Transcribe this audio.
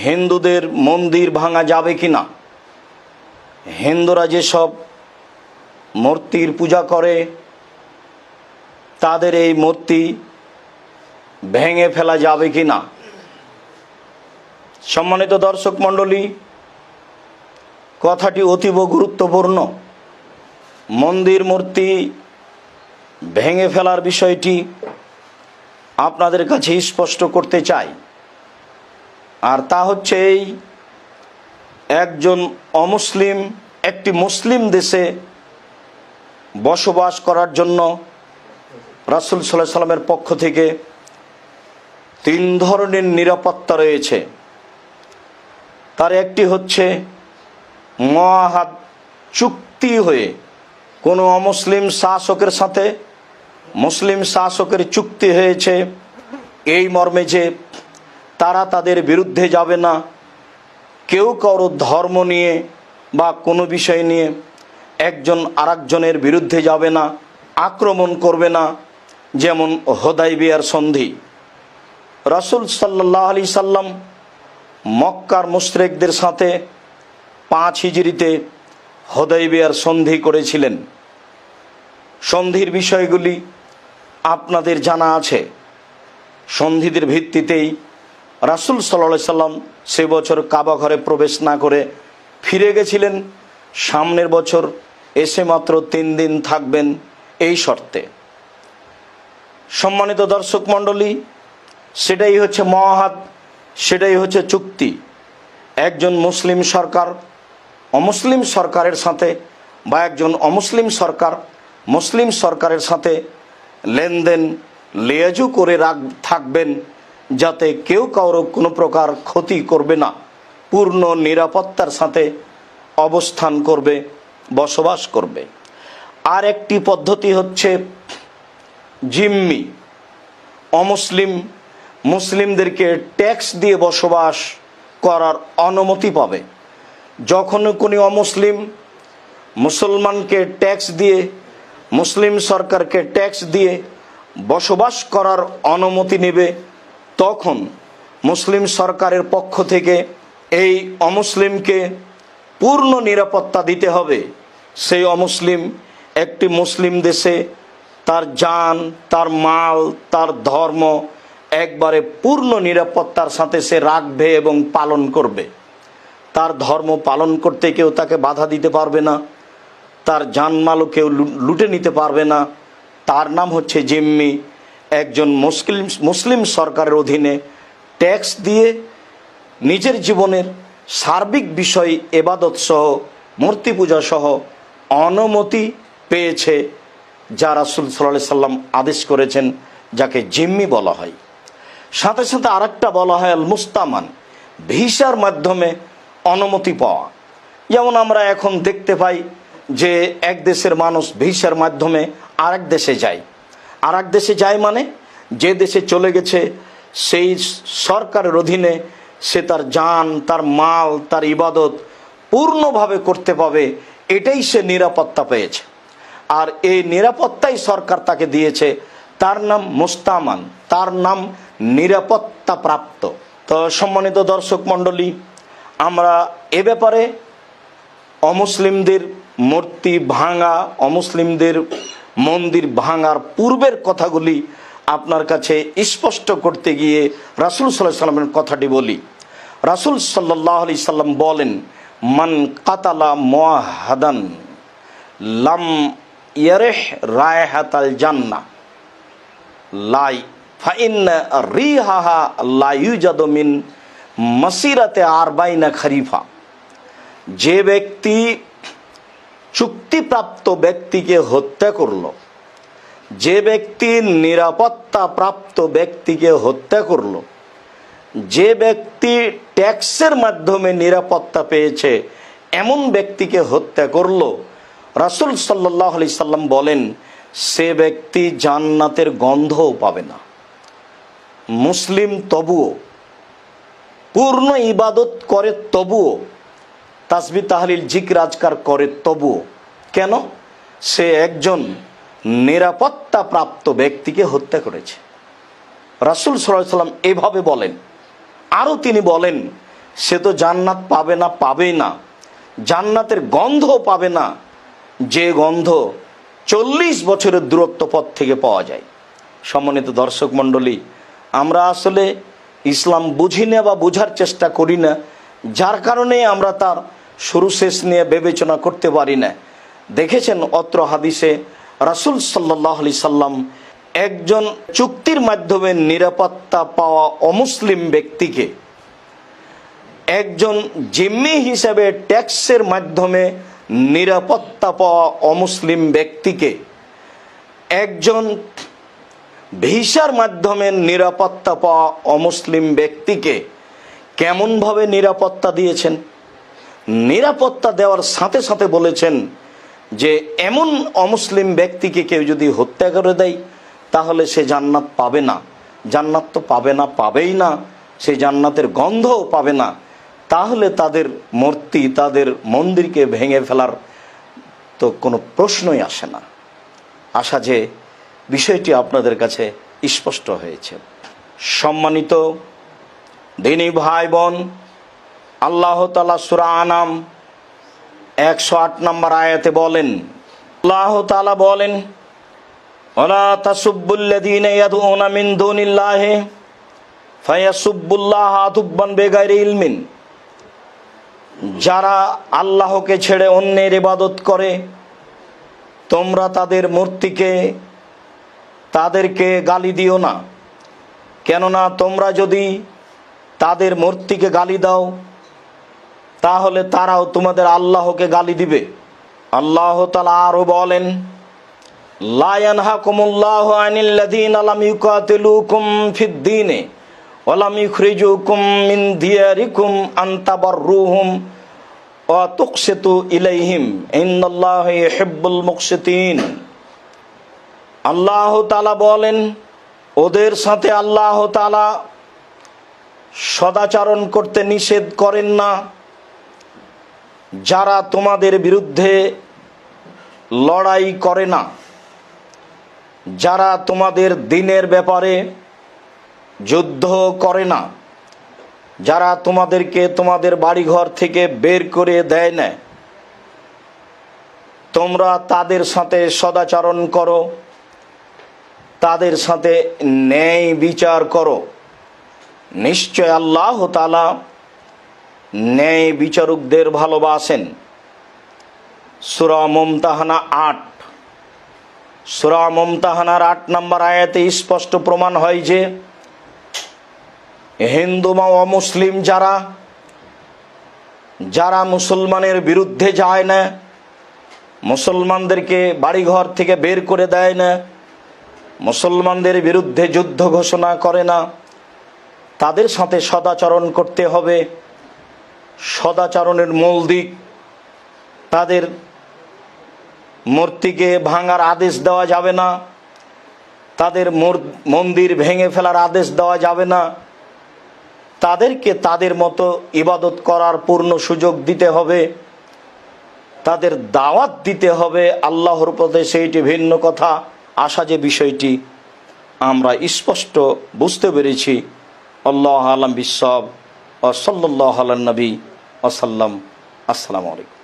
হিন্দুদের মন্দির ভাঙা যাবে কি না, হিন্দুরা যেসব মূর্তির পূজা করে তাদের এই মূর্তি ভেঙে ফেলা যাবে কি না। সম্মানিত দর্শক মণ্ডলী, কথাটি অতীব গুরুত্বপূর্ণ। মন্দির মূর্তি ভেঙে ফেলার বিষয়টি আপনাদের কাছে স্পষ্ট করতে চাই। আর তা হচ্ছে এই, একজন অমুসলিম একটি মুসলিম দেশে বসবাস করার জন্য রাসূল সাল্লাল্লাহু আলাইহি সাল্লামের পক্ষ থেকে 3 ধরনের নিরাপত্তা রয়েছে। তার একটি হচ্ছে মুআহাদ, চুক্তি হয়ে কোনো অমুসলিম শাসকের সাথে মুসলিম শাসকের চুক্তি হয়েছে এই মর্মে যে তারা তাদের বিরুদ্ধে যাবে না, কেউ কারো ধর্ম নিয়ে বা কোনো বিষয় নিয়ে একজন আরেকজনের বিরুদ্ধে যাবে না, আক্রমণ করবে না। যেমন হুদায়বিয়ার সন্ধি, রাসূল সাল্লাল্লাহু আলাইহি সাল্লাম মক্কার মুশরিকদের সাথে 5 হিজরিতে হুদায়বিয়ার সন্ধি করেছিলেন। সন্ধির বিষয়গুলি আপনাদের জানা আছে। সন্ধিদের ভিত্তিতেই রাসূল সাল্লাল্লাহু আলাইহি সাল্লাম সে বছর কাবা ঘরে প্রবেশ না করে ফিরে গেছিলেন। সামনের বছর এসে মাত্র 3 দিন থাকবেন এই শর্তে। সম্মানিত দর্শক মণ্ডলী, সেটাই হচ্ছে মুআহাদ, সেটাই হচ্ছে চুক্তি। একজন মুসলিম সরকার অমুসলিম সরকারের সাথে বা একজন অমুসলিম সরকার মুসলিম সরকারের সাথে লেনদেন লিয়াজু করে থাকবেন, যাতে কেউ কারো কোনো প্রকার ক্ষতি করবে না, পূর্ণ নিরাপত্তার সাথে অবস্থান করবে, বসবাস করবে। আর একটি পদ্ধতি হচ্ছে জিম্মি। মুসলিমদেরকে ট্যাক্স দিয়ে বসবাস করার অনুমতি পাবে। যখন কোনো অমুসলিম মুসলমানকে ট্যাক্স দিয়ে, মুসলিম সরকারকে ট্যাক্স দিয়ে বসবাস করার অনুমতি নেবে, তখন মুসলিম সরকারের পক্ষ থেকে এই অমুসলিমকে পূর্ণ নিরাপত্তা দিতে হবে। সেই অমুসলিম একটি মুসলিম দেশে তার জান, তার মাল, তার ধর্ম একবারে পূর্ণ নিরাপত্তার সাথে সে রাখবে এবং পালন করবে। তার ধর্ম পালন করতে কেউ তাকে বাধা দিতে পারবে না, তার জানমালও কেউ লুটে নিতে পারবে না। তার নাম হচ্ছে জিম্মি। একজন মুসলিম সরকারের অধীনে ট্যাক্স দিয়ে নিজের জীবনের সার্বিক বিষয়, ইবাদত সহ মূর্তি পূজা সহ অনুমতি পেয়েছে, যা রাসূল সাল্লাল্লাহু আলাইহি সাল্লাম আদেশ করেছেন, যাকে জিম্মি বলা হয়। সাথে সাথে আরেকটা বলা হয় আল মুস্তামান, ভিসার মাধ্যমে অনুমতি পাওয়া। যেমন আমরা এখন দেখতে পাই যে এক দেশের মানুষ ভিসার মাধ্যমে আরেক দেশে যায়। আরেক দেশে যায় মানে যে দেশে চলে গেছে সেই সরকারের অধীনে সে তার জান, তার মাল, তার ইবাদত পূর্ণভাবে করতে পাবে, এটাই সে নিরাপত্তা পেয়েছে। আর এই নিরাপত্তাই সরকার তাকে দিয়েছে, তার নাম মুস্তামান, তার নাম নিরাপত্তা প্রাপ্ত। তো সম্মানিত দর্শক মণ্ডলী, আমরা এ ব্যাপারে অমুসলিমদের মূর্তি ভাঙা, অমুসলিমদের মন্দির ভাঙার পূর্বের কথাগুলি আপনার কাছে স্পষ্ট করতে গিয়ে রাসূল সাল্লাল্লাহু আলাইহি সাল্লামের কথাটি বলি। রাসূল সাল্লাল্লাহু আলাইহি সাল্লাম বলেন, মান কাতালা মুআহাদান লাম ইয়ারিহ রায়হাতাল জান্নাহ লাই ফাইন্না রিহাহা লা ইউজাদু মিন মাসিরাতে 40 খরিফা। যে ব্যক্তি চুক্তিপ্রাপ্ত ব্যক্তিকে হত্যা করল, যে ব্যক্তি নিরাপত্তা প্রাপ্ত ব্যক্তিকে হত্যা করল, যে ব্যক্তি ট্যাক্সের মাধ্যমে নিরাপত্তা পেয়েছে এমন ব্যক্তিকে হত্যা করল, রাসূল সাল্লাল্লাহু আলাইহি সাল্লাম বলেন সে ব্যক্তি জান্নাতের গন্ধও পাবে না। মুসলিম তবুও পূর্ণ ইবাদত করে, তবুও তাসবিহ তাহলিল জিকির আজকার করে, তবুও কেন? সে একজন নিরাপত্তা প্রাপ্ত ব্যক্তিকে হত্যা করেছে। রাসূল সাল্লাল্লাহু আলাইহি সাল্লাম এভাবে বলেন। আরও তিনি বলেন সে তো জান্নাত পাবে না, পাবেই না। জান্নাতের গন্ধ পাবে না, যে গন্ধ 40 বছরের দূরত্ব পথ থেকে পাওয়া যায়। সম্মানিত দর্শক মণ্ডলী, আমরা আসলে ইসলাম বুঝি না বা বোঝার চেষ্টা করি না, যার কারণে আমরা তার শুরু শেষ নিয়ে বিবেচনা করতে পারি না। দেখেছেন অত্র হাদিসে রাসূল সাল্লাল্লাহু আলাইহি সাল্লাম একজন চুক্তির মাধ্যমে নিরাপত্তা পাওয়া অমুসলিম ব্যক্তিকে, একজন জিম্মি হিসেবে ট্যাক্সের মাধ্যমে নিরাপত্তা পাওয়া অমুসলিম ব্যক্তিকে, একজন ভিসার মাধ্যমে নিরাপত্তা পাওয়া অমুসলিম ব্যক্তিকে কেমনভাবে নিরাপত্তা দিয়েছেন। নিরাপত্তা দেওয়ার সাথে সাথে বলেছেন যে এমন অমুসলিম ব্যক্তিকে কেউ যদি হত্যা করে দেয় তাহলে সে জান্নাত পাবে না। জান্নাত তো পাবে না, পাবেই না, সে জান্নাতের গন্ধও পাবে না। তাহলে তাদের মূর্তি, তাদের মন্দিরকে ভেঙে ফেলার তো কোনো প্রশ্নই আসে না। আশা যে বিষয়টি আপনাদের কাছে স্পষ্ট হয়েছে। সম্মানিত দিনী ভাই বোন, আল্লাহ তাআলা সূরা আনাম 108 নম্বর আয়াতে বলেন, আল্লাহ তাআলা বলেন, ওয়ালা তাসুব্বুল্লাযীনা ইয়াদউনা মিন দুনিল্লাহি ফায়াসুব্বুল্লাহা আদুব্বান বিগাইরি ইলমিন। যারা আল্লাহকে ছেড়ে অন্যের ইবাদত করে, তোমরা তাদের মূর্তিকে, তাদেরকে গালি দিও না। কেননা তোমরা যদি তাদের মূর্তিকে গালি দাও তাহলে তারাও তোমাদের আল্লাহকে গালি দিবে। আল্লাহ তাআলা আরো বলেন, লা ইয়ানহাকুমুল্লাহু আনিল্লাযীনা লাম ইউকাতিলুকুম ফিদ-দীনি ওয়া লাম ইখরিজুকুম মিন দিয়ারিকুম আন তাবাররুহুম ওয়া তুকসিতু ইলাইহিম ইন্নাল্লাহা ইউহিব্বুল মুকসিতিন। আল্লাহ তাআলা বলেন, ওদের সাথে আল্লাহ তাআলা সদাচরণ করতে নিষেধ করেন না, যারা তোমাদের বিরুদ্ধে লড়াই করে না, যারা তোমাদের দ্বীনের ব্যাপারে যুদ্ধ করে না, যারা তোমাদেরকে তোমাদের বাড়িঘর থেকে বের করে দেয় না, তোমরা তাদের সাথে সদাচরণ করো, তাদের সাথে ন্যায় বিচার করো। নিশ্চয় আল্লাহ তাআলা ন্যায় বিচারকদের ভালোবাসেন। সূরা মুমতাহানা 8, সূরা মুমতাহানার 8 নম্বর আয়াতে স্পষ্ট প্রমাণ হয় যে হিন্দু বা অমুসলিম যারা মুসলমানের বিরুদ্ধে যায় না, মুসলমানদেরকে বাড়িঘর থেকে বের করে দেয় না, মুসলমানদের বিরুদ্ধে যুদ্ধ ঘোষণা করে না, তাদের সাথে সদাচরণ করতে হবে। সদাচরণের মূল দিক, তাদের মূর্তিকে ভাঙার আদেশ দেওয়া যাবে না, তাদের মন্দির ভেঙে ফেলার আদেশ দেওয়া যাবে না, তাদেরকে তাদের মতো ইবাদত করার পূর্ণ সুযোগ দিতে হবে, তাদের দাওয়াত দিতে হবে আল্লাহর পথে, সেইটি ভিন্ন কথা। আশা যে বিষয়টি আমরা স্পষ্ট বুঝতে পেরেছি। আল্লাহু আ'লাম বিস-সাওয়াব ওয়া সাল্লাল্লাহু আলা নবী ওয়া সাল্লাম। আসসালামু আলাইকুম।